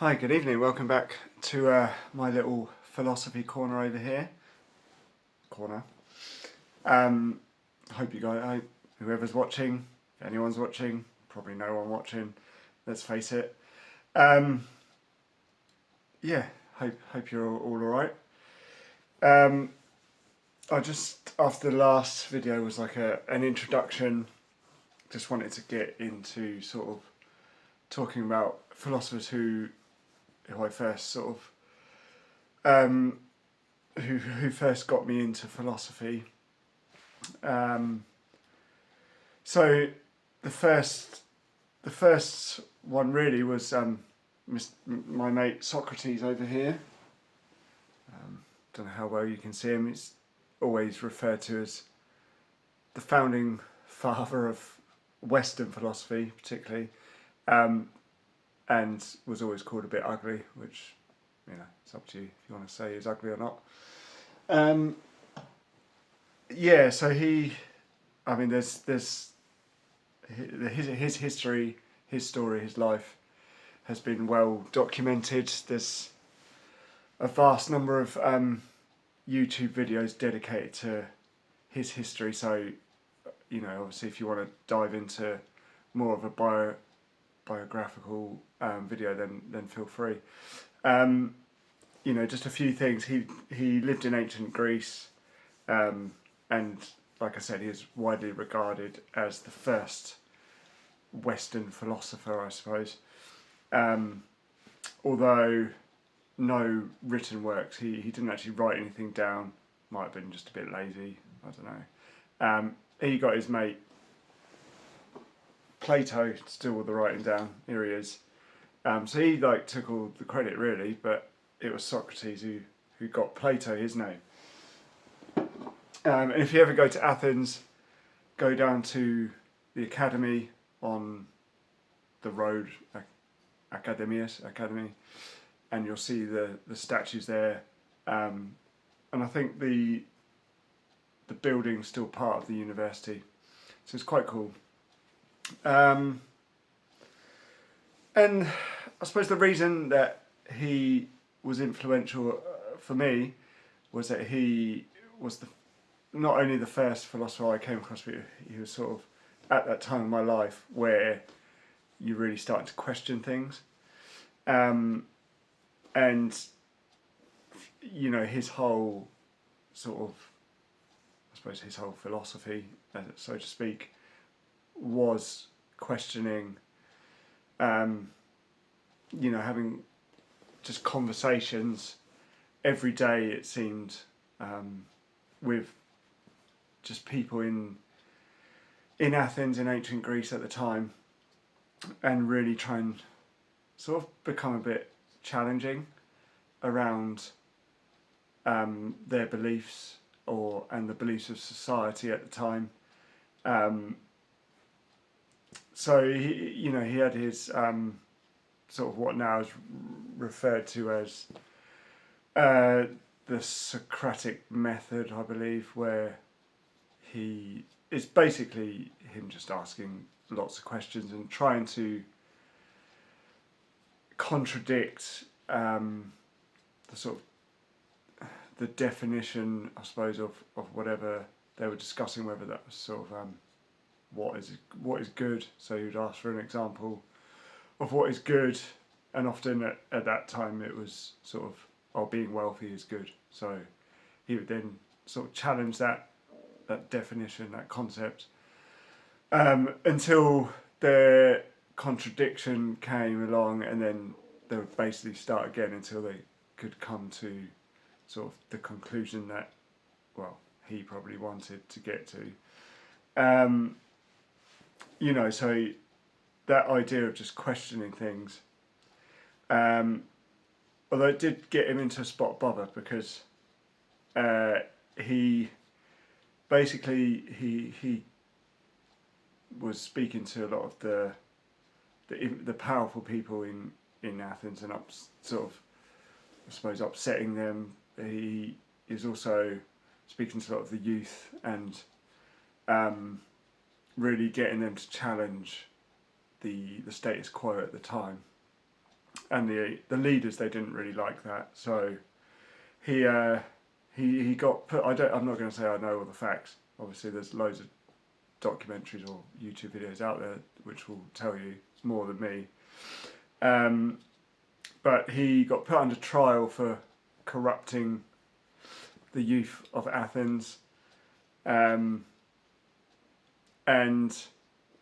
Hi, good evening. Welcome back to my little philosophy corner over here. Hope you guys, whoever's watching, if anyone's watching, probably no one watching. Let's face it. Yeah, hope you're all alright. I just after the last video was like an introduction. Just wanted to get into sort of talking about philosophers who I first sort of who first got me into philosophy. So the first one really was my mate Socrates over here. Don't know how well you can see him. He's always referred to as the founding father of Western philosophy, particularly, and was always called a bit ugly, which, you know, it's up to you if you want to say he's ugly or not. Yeah, so there's his history, his story, his life has been well documented. There's a vast number of YouTube videos dedicated to his history. So, you know, obviously, if you want to dive into more of a biographical video, then feel free. You know, just a few things. He lived in ancient Greece, and like I said, he is widely regarded as the first Western philosopher, I suppose. Although no written works, he didn't actually write anything down. Might have been just a bit lazy. I don't know. He got his mate Plato to do all the writing down. Here he is. So he took all the credit really, but it was Socrates who got Plato his name. And if you ever go to Athens, go down to the academy on the road, Academy, and you'll see the statues there. And I think the building's still part of the university, so it's quite cool. And I suppose the reason that he was influential for me was that he was not only the first philosopher I came across, but he was sort of at that time in my life where you really started to question things. And, you know, his whole sort of, I suppose his whole philosophy, so to speak, was questioning, you know, having just conversations every day, it seemed, with just people in Athens, in ancient Greece at the time, and really try and sort of become a bit challenging around their beliefs and the beliefs of society at the time. So he had his sort of what now is referred to as the Socratic method, I believe, where it's basically him just asking lots of questions and trying to contradict the sort of the definition, I suppose, of whatever they were discussing, whether that was sort of what is good. So you'd ask for an example of what is good, and often at that time it was sort of, being wealthy is good. So he would then sort of challenge that definition, that concept, until the contradiction came along, and then they would basically start again until they could come to sort of the conclusion that, well, he probably wanted to get to. You know, so that idea of just questioning things, although it did get him into a spot of bother, because he was speaking to a lot of the powerful people in Athens, and sort of, I suppose, upsetting them. He is also speaking to a lot of the youth and really getting them to challenge the status quo at the time. and the leaders, they didn't really like that. So he got put. I'm not going to say I know all the facts. Obviously, there's loads of documentaries or YouTube videos out there which will tell you more than me. But he got put under trial for corrupting the youth of Athens, and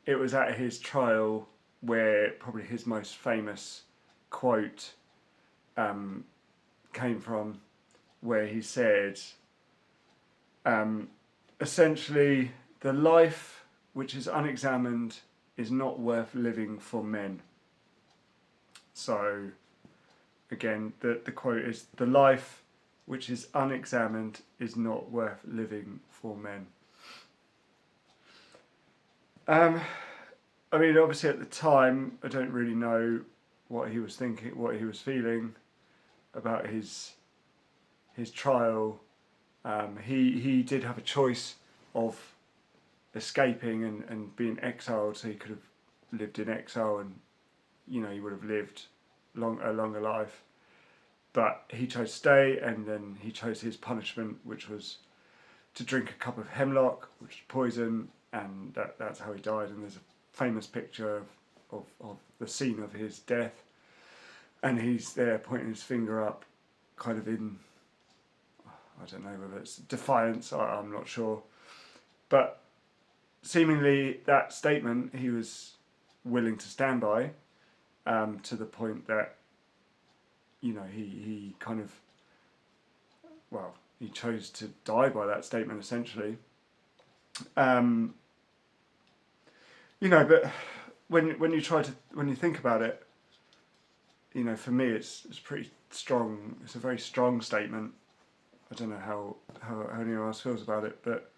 it was at his trial where probably his most famous quote came from, where he said, essentially, the life which is unexamined is not worth living for men. So, again, the quote is, the life which is unexamined is not worth living for men. I mean, obviously at the time, I don't really know what he was thinking, what he was feeling about his trial. He did have a choice of escaping and being exiled, so he could have lived in exile, and he would have lived a longer life. But he chose to stay, and then he chose his punishment, which was to drink a cup of hemlock, which is poison, and that's how he died. And there's a famous picture of the scene of his death, and he's there pointing his finger up, kind of in, I don't know whether it's defiance, I'm not sure, but seemingly that statement he was willing to stand by, to the point that he kind of, well, he chose to die by that statement essentially. But when you think about it, for me it's pretty strong. It's a very strong statement. I don't know how anyone else feels about it, but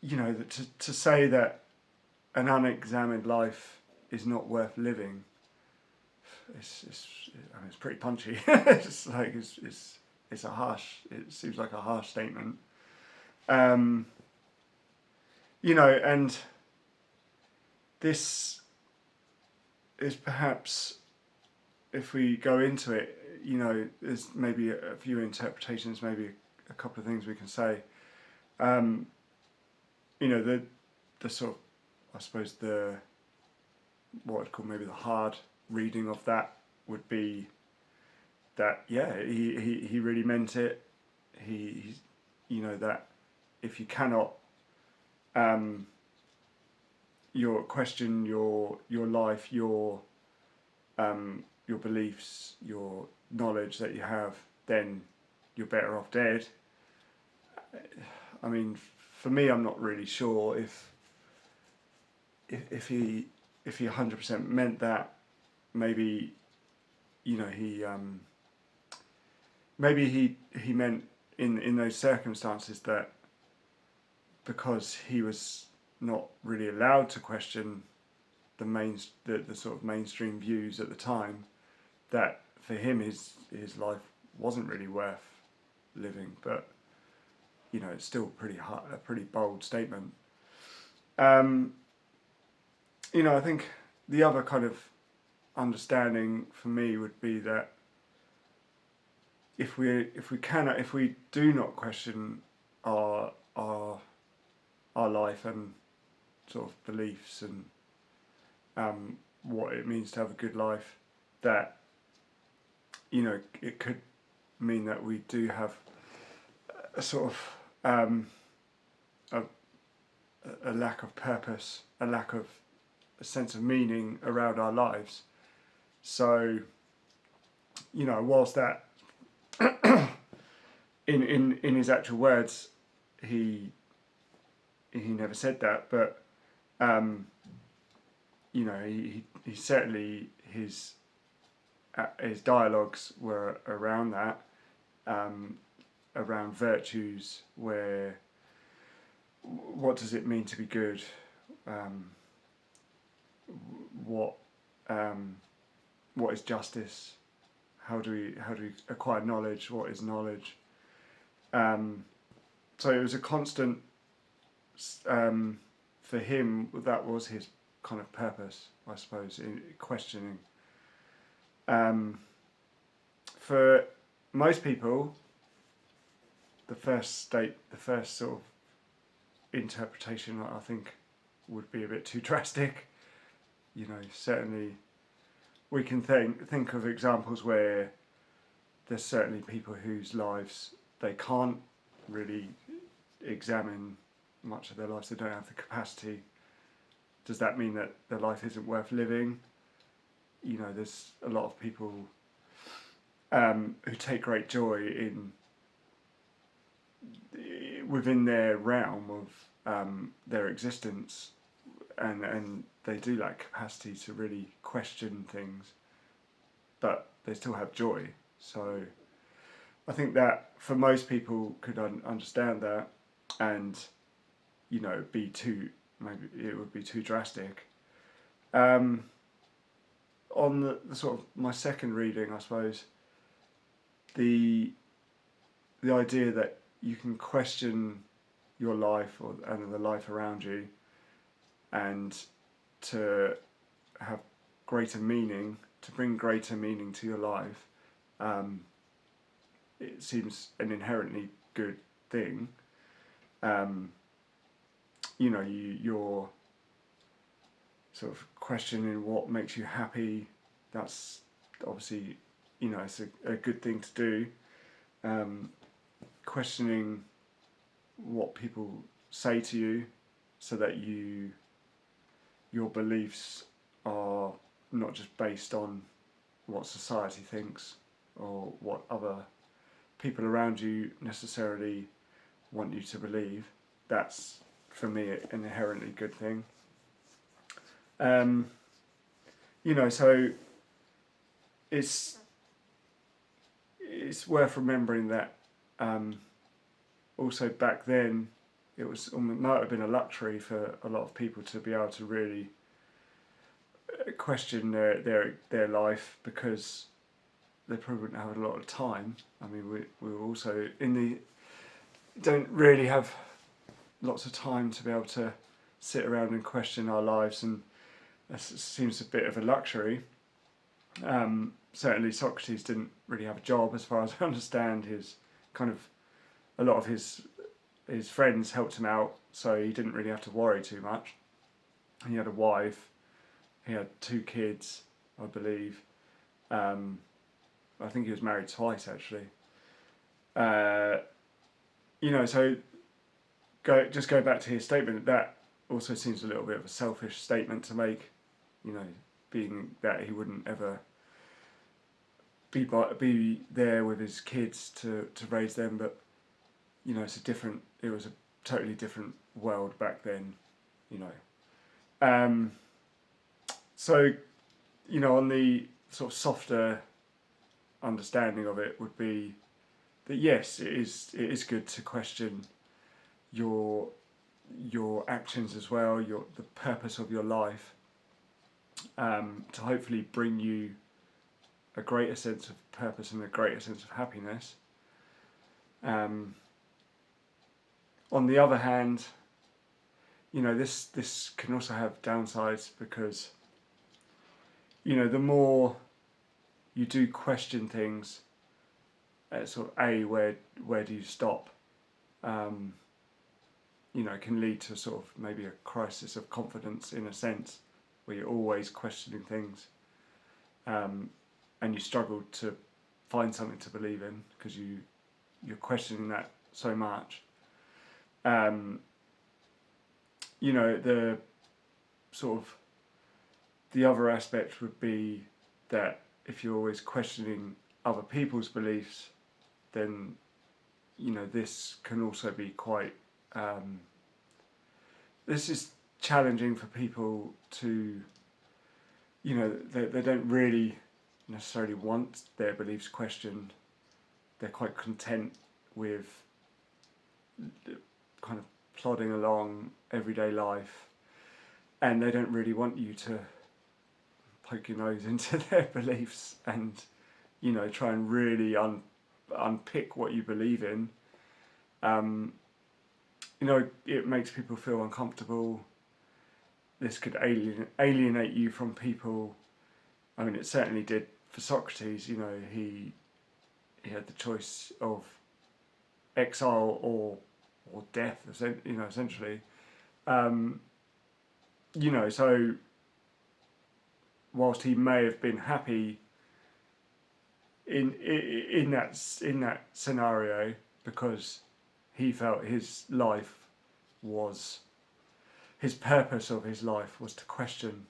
to say that an unexamined life is not worth living, it's pretty punchy. It's like it's a harsh. It seems like a harsh statement. And this is perhaps, if we go into it, there's maybe a few interpretations, maybe a couple of things we can say. The sort of, I suppose, what I'd call maybe the hard reading of that would be that, he really meant it. He's that if you cannot question your life, your beliefs, your knowledge that you have, then you're better off dead. I mean, for me, I'm not really sure if he 100% meant that. Maybe he meant in those circumstances that because he was not really allowed to question the sort of mainstream views at the time, that for him his life wasn't really worth living. But it's still a pretty bold statement. I think the other kind of understanding for me would be that if we do not question our life and sort of beliefs and what it means to have a good life, that it could mean that we do have a sort of a lack of purpose, a lack of a sense of meaning around our lives. So, whilst that in his actual words, he never said that, but he certainly his dialogues were around that, around virtues, where what does it mean to be good, what is justice, how do we acquire knowledge, what is knowledge. So it was a constant, for him, that was his kind of purpose, I suppose, in questioning For most people, the first sort of interpretation, I think, would be a bit too drastic. Certainly we can think of examples where there's certainly people whose lives they can't really examine much of their lives. They don't have the capacity. Does that mean that their life isn't worth living? There's a lot of people who take great joy in within their realm of their existence, and they do lack capacity to really question things, but they still have joy. So I think that for most people could understand that, and be too, maybe it would be too drastic. On the sort of my second reading, I suppose, the idea that you can question your life and the life around you, and to have greater meaning, to bring greater meaning to your life, it seems an inherently good thing. You're sort of questioning what makes you happy. That's obviously, it's a good thing to do. Questioning what people say to you, so that your beliefs are not just based on what society thinks or what other people around you necessarily want you to believe. That's, for me, an inherently good thing. So it's worth remembering that also back then it might have been a luxury for a lot of people to be able to really question their life, because they probably wouldn't have a lot of time. I mean, we were also don't really have lots of time to be able to sit around and question our lives, and that seems a bit of a luxury. Certainly Socrates didn't really have a job, as far as I understand. A lot of his friends helped him out, so he didn't really have to worry too much. He had a wife, he had 2 kids, I believe. I think he was married twice, actually. So go back to his statement. That also seems a little bit of a selfish statement to make. Being that he wouldn't ever be there with his kids to raise them, but it was a totally different world back then. So on the sort of softer understanding of it would be that yes, it is good to question your actions as well, the purpose of your life, to hopefully bring you a greater sense of purpose and a greater sense of happiness. On the other hand, this can also have downsides, because the more you do question things, sort of where do you stop? Can lead to sort of maybe a crisis of confidence, in a sense, where you're always questioning things, and you struggle to find something to believe in because you're questioning that so much. The sort of the other aspect would be that if you're always questioning other people's beliefs, then this can also be quite this is challenging for people to they don't really necessarily want their beliefs questioned. They're quite content with kind of plodding along everyday life, and they don't really want you to poke your nose into their beliefs and try and really unpick what you believe in. It makes people feel uncomfortable. This could alienate you from people. I mean, it certainly did for Socrates, you know, he had the choice of exile or death, you know, essentially. You know, so whilst he may have been happy in that scenario, because he felt his purpose of his life was to question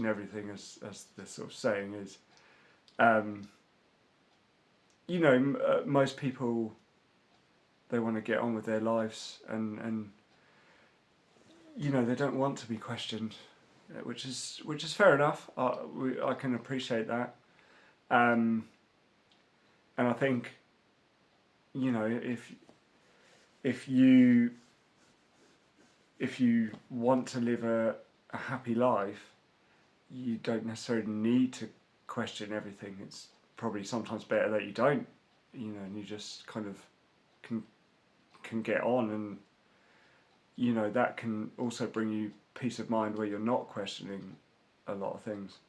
everything, as the sort of saying is. You know, most people, they want to get on with their lives, and you know, they don't want to be questioned, which is fair enough. I can appreciate that, and I think, you know, if you want to live a happy life, you don't necessarily need to question everything. It's probably sometimes better that you don't, you know, and you just kind of can get on, and you know, that can also bring you peace of mind where you're not questioning a lot of things.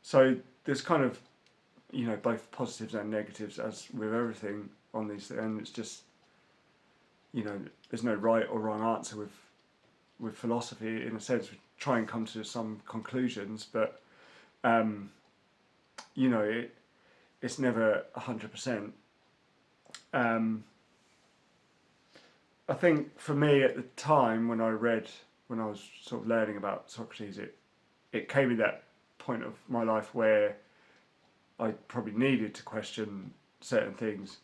So there's kind of, you know, both positives and negatives, as with everything on these things, and it's just, you know, there's no right or wrong answer with philosophy. In a sense, we try and come to some conclusions, but you know, it's never 100%. I think for me at the time when I was sort of learning about Socrates, it came to that point of my life where I probably needed to question certain things,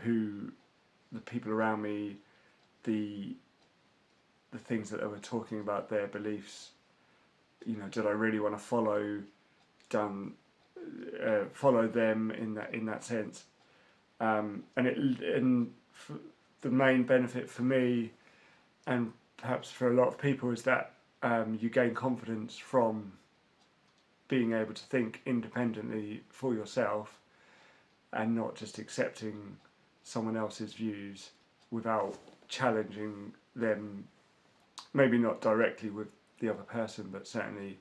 who the people around me, the things that they were talking about, their beliefs. You know, did I really want to follow them in that sense? And the main benefit for me, and perhaps for a lot of people, is that you gain confidence from being able to think independently for yourself, and not just accepting someone else's views without challenging them, maybe not directly with the other person, but certainly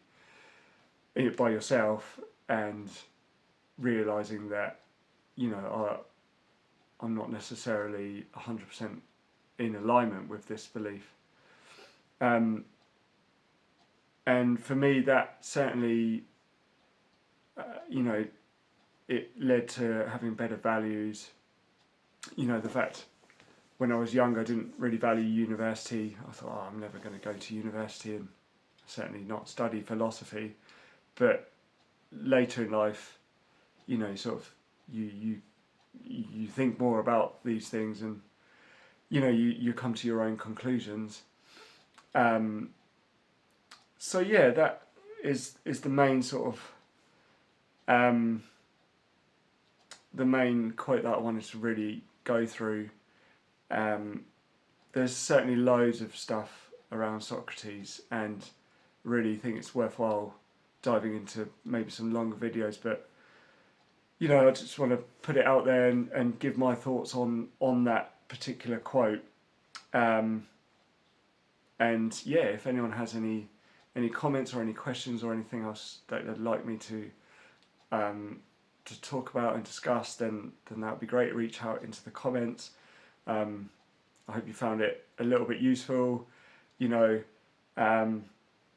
by yourself, and realising that, you know, I'm not necessarily 100% in alignment with this belief. And for me, that certainly, you know, it led to having better values. You know, the fact when I was younger I didn't really value university. I thought, oh, I'm never going to go to university, and certainly not study philosophy. But later in life, you know, sort of you think more about these things, and you know, you come to your own conclusions. So yeah, that is the main sort of the main quote that I wanted to really go through. There's certainly loads of stuff around Socrates, and really think it's worthwhile diving into maybe some longer videos, but you know, I just want to put it out there and give my thoughts on that particular quote. And yeah, if anyone has any comments or any questions or anything else that they'd like me to talk about and discuss, then that would be great. Reach out into the comments. I hope you found it a little bit useful, you know, and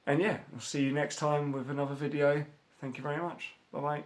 yeah, I'll see you next time with another video. Thank you very much. Bye bye.